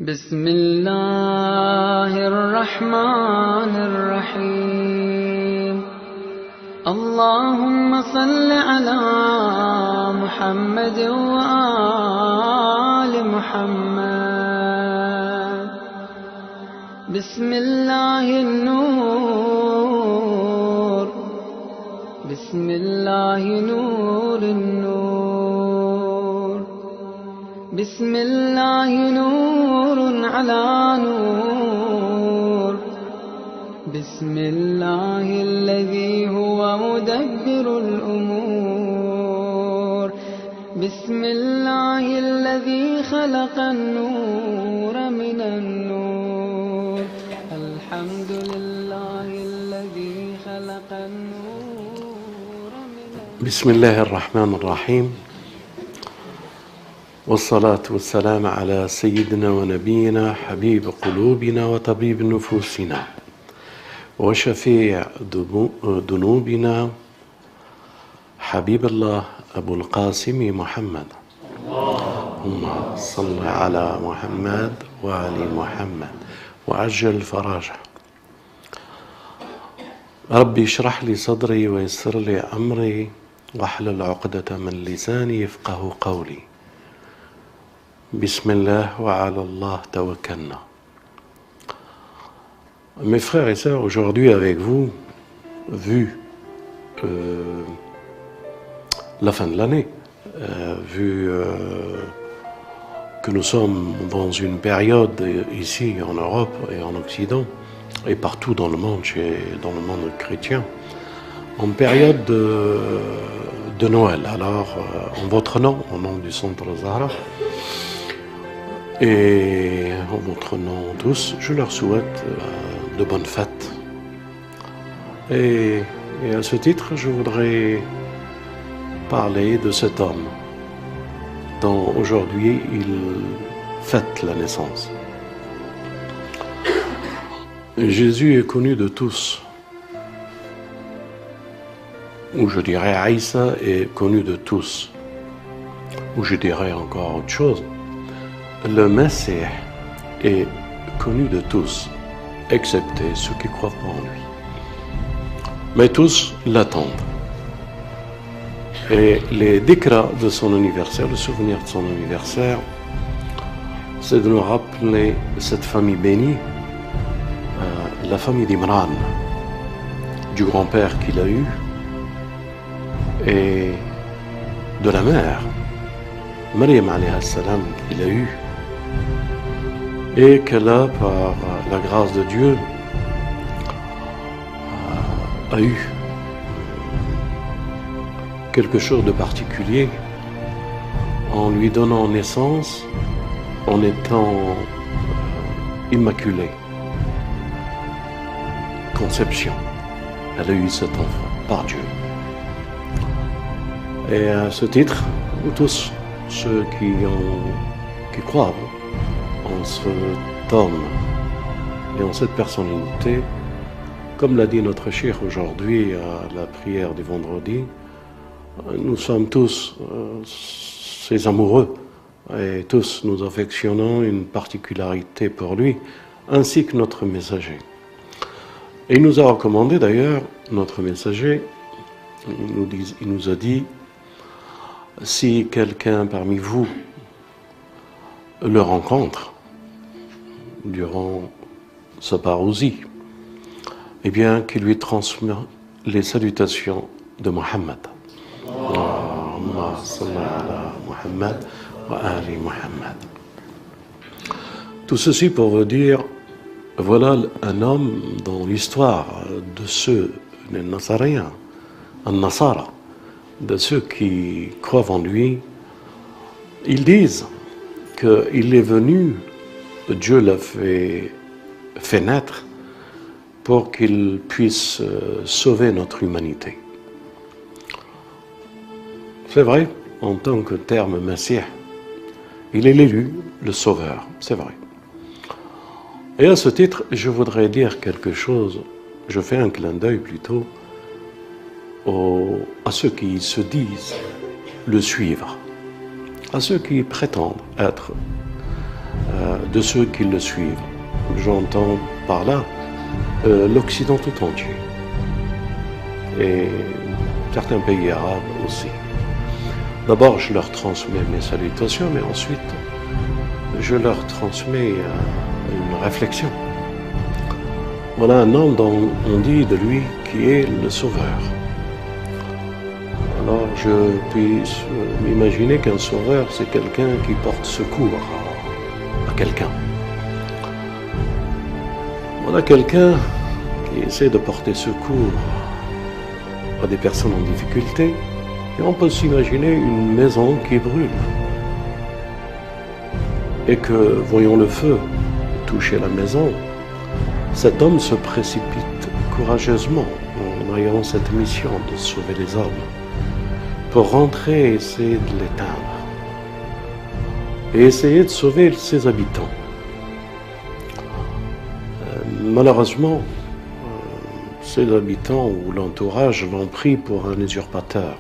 بسم الله الرحمن الرحيم اللهم صل على محمد وآل محمد بسم الله النور بسم الله نور النور بسم الله نور على نور بسم الله الذي هو مدبر الأمور بسم الله الذي خلق النور من النور الحمد لله الذي خلق النور من النور. بسم الله الرحمن الرحيم والصلاة والسلام على سيدنا ونبينا حبيب قلوبنا وطبيب نفوسنا وشفيع ذنوبنا حبيب الله أبو القاسم محمد اللهم صل على محمد وآل محمد وعجل فرجه ربي اشرح لي صدري ويسر لي أمري واحلل عقدة من لساني يفقه قولي Bismillah wa ala Allah tawakkalna. Mes frères et sœurs, aujourd'hui avec vous, vu la fin de l'année, vu que nous sommes dans une période ici en Europe et en Occident, et partout dans le monde chrétien, en période de Noël. Alors, en votre nom, au nom du Centre Zahra, et en votre nom tous, je leur souhaite de bonnes fêtes. Et à ce titre, je voudrais parler de cet homme dont aujourd'hui il fête la naissance. Jésus est connu de tous, ou je dirais Aïssa est connu de tous, ou je dirais encore autre chose. Le Messie est connu de tous, excepté ceux qui croient pas en lui. Mais tous l'attendent. Et les décrets de son anniversaire, le souvenir de son anniversaire, c'est de nous rappeler cette famille bénie, la famille d'Imran, du grand-père qu'il a eu, et de la mère, Maryam alayhi salam, qu'il a eu, et qu'elle a, par la grâce de Dieu, a eu quelque chose de particulier en lui donnant naissance, en étant immaculée. Conception. Elle a eu cet enfant par Dieu. Et à ce titre, nous tous, ceux qui croient en cet homme et en cette personnalité, comme l'a dit notre cheikh aujourd'hui à la prière du vendredi, nous sommes tous ses amoureux et tous nous affectionnons une particularité pour lui, ainsi que notre messager. Et il nous a recommandé d'ailleurs, notre messager, il nous a dit, si quelqu'un parmi vous le rencontre durant sa parousie, eh bien qu'il lui transmet les salutations de Mohammed. Allahumma salli ala Muhammad wa ali Muhammad. Tout ceci pour vous dire, voilà un homme dans l'histoire de ceux, les Nazaréens, un Nasara, de ceux qui croient en lui. Ils disent qu'il est venu, Dieu l'a fait naître pour qu'il puisse sauver notre humanité. C'est vrai, en tant que terme Messie, il est l'élu, le sauveur, c'est vrai. Et à ce titre, je voudrais dire quelque chose, je fais un clin d'œil plutôt à ceux qui se disent le suivre, à ceux qui prétendent être de ceux qui le suivent. J'entends par là l'Occident tout entier et certains pays arabes aussi. D'abord, je leur transmets mes salutations, mais ensuite, je leur transmets une réflexion. Voilà un homme dont on dit de lui qui est le sauveur. Alors, je puis m'imaginer qu'un sauveur, c'est quelqu'un qui porte secours à quelqu'un. Voilà quelqu'un qui essaie de porter secours à des personnes en difficulté. Et on peut s'imaginer une maison qui brûle. Et que, voyant le feu toucher la maison, cet homme se précipite courageusement en ayant cette mission de sauver les hommes, pour rentrer et essayer de l'éteindre, et essayer de sauver ses habitants. Malheureusement, ses habitants ou l'entourage l'ont pris pour un usurpateur.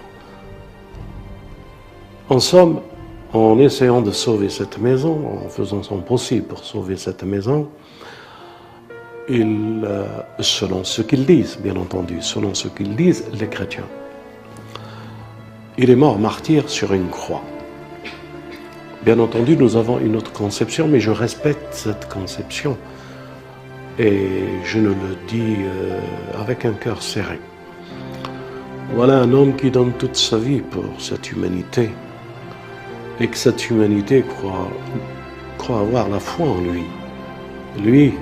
En somme, en essayant de sauver cette maison, en faisant son possible pour sauver cette maison, selon ce qu'ils disent, bien entendu, selon ce qu'ils disent les chrétiens, il est mort martyr sur une croix. Bien entendu, nous avons une autre conception, mais je respecte cette conception et je ne le dis avec un cœur serré. Voilà un homme qui donne toute sa vie pour cette humanité et que cette humanité croit avoir la foi en lui. Lui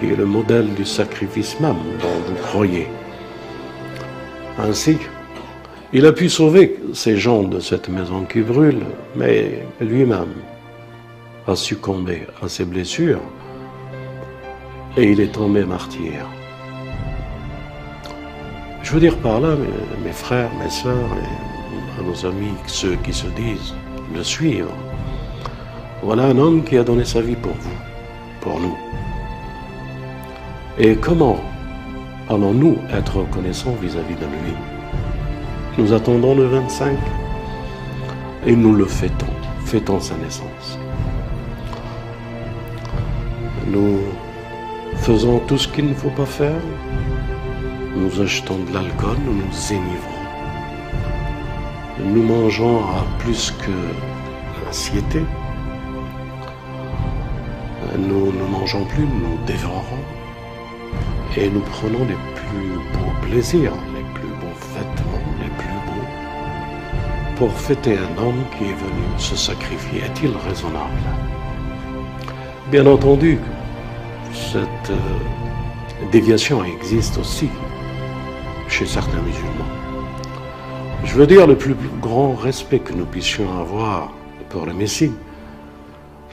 qui est le modèle du sacrifice même dont vous croyez. Ainsi, il a pu sauver ces gens de cette maison qui brûle, mais lui-même a succombé à ses blessures et il est tombé martyr. Je veux dire par là, mes frères, mes sœurs, et à nos amis, ceux qui se disent le suivre, voilà un homme qui a donné sa vie pour vous, pour nous. Et comment allons-nous être reconnaissants vis-à-vis de lui? Nous attendons le 25 et nous le fêtons sa naissance. Nous faisons tout ce qu'il ne faut pas faire, nous achetons de l'alcool, nous nous énivrons, nous mangeons à plus que l'assiété, nous ne mangeons plus, nous dévorons et nous prenons les plus beaux plaisirs, les plus beaux vêtements, les plus beaux, pour fêter un homme qui est venu se sacrifier. Est-il raisonnable? Bien entendu, cette déviation existe aussi chez certains musulmans. Je veux dire, le plus grand respect que nous puissions avoir pour le Messie,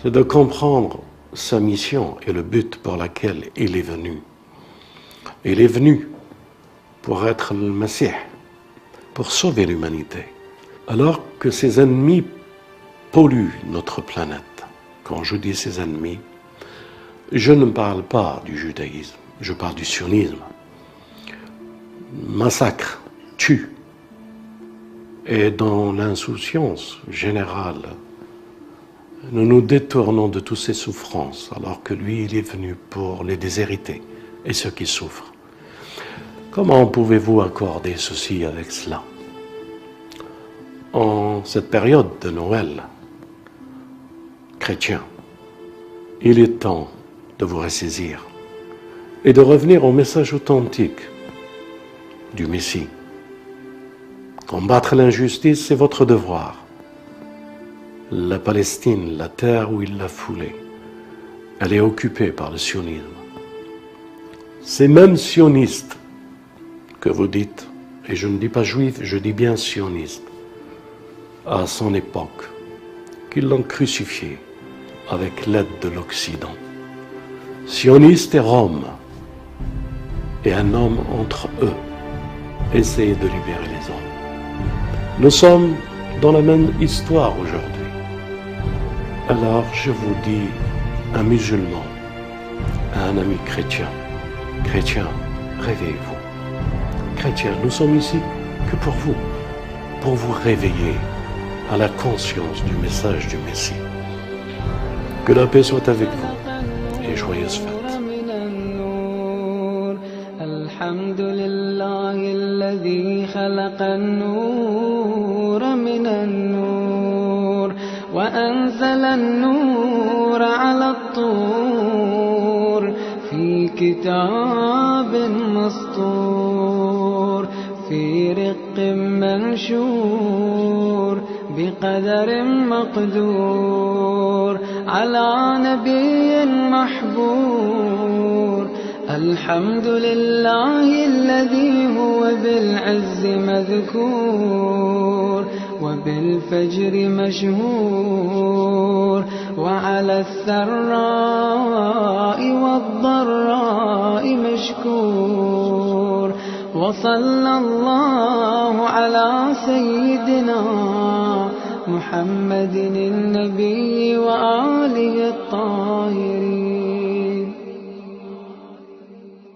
c'est de comprendre sa mission et le but pour lequel il est venu. Il est venu pour être le Messie, pour sauver l'humanité. Alors que ses ennemis polluent notre planète. Quand je dis ses ennemis, je ne parle pas du judaïsme, je parle du sionisme. Massacre, tue. Et dans l'insouciance générale, nous nous détournons de toutes ces souffrances, alors que lui, il est venu pour les déshérités et ceux qui souffrent. Comment pouvez-vous accorder ceci avec cela? En cette période de Noël chrétien, il est temps de vous ressaisir et de revenir au message authentique du Messie. Combattre l'injustice, c'est votre devoir. La Palestine, la terre où il l'a foulée, elle est occupée par le sionisme. Ces mêmes sionistes que vous dites, et je ne dis pas juifs, je dis bien sionistes, à son époque, qu'ils l'ont crucifié avec l'aide de l'Occident. Sioniste et Rome, et un homme entre eux, essayait de libérer les hommes. Nous sommes dans la même histoire aujourd'hui. Alors je vous dis, un musulman, un ami chrétien, réveillez-vous. Chrétiens, nous sommes ici que pour vous réveiller à la conscience du message du Messie. Que la paix soit avec vous et joyeuses fêtes. الحمد لله الذي خلق النور من النور وأنزل النور على الطور في كتاب مسطور في رق منشور بقدر مقدور على نبي محبور. الحمد لله الذي هو بالعز مذكور وبالفجر مشهور وعلى السراء والضراء مشكور. وصلى الله على سيدنا محمد النبي وآله الطاهرين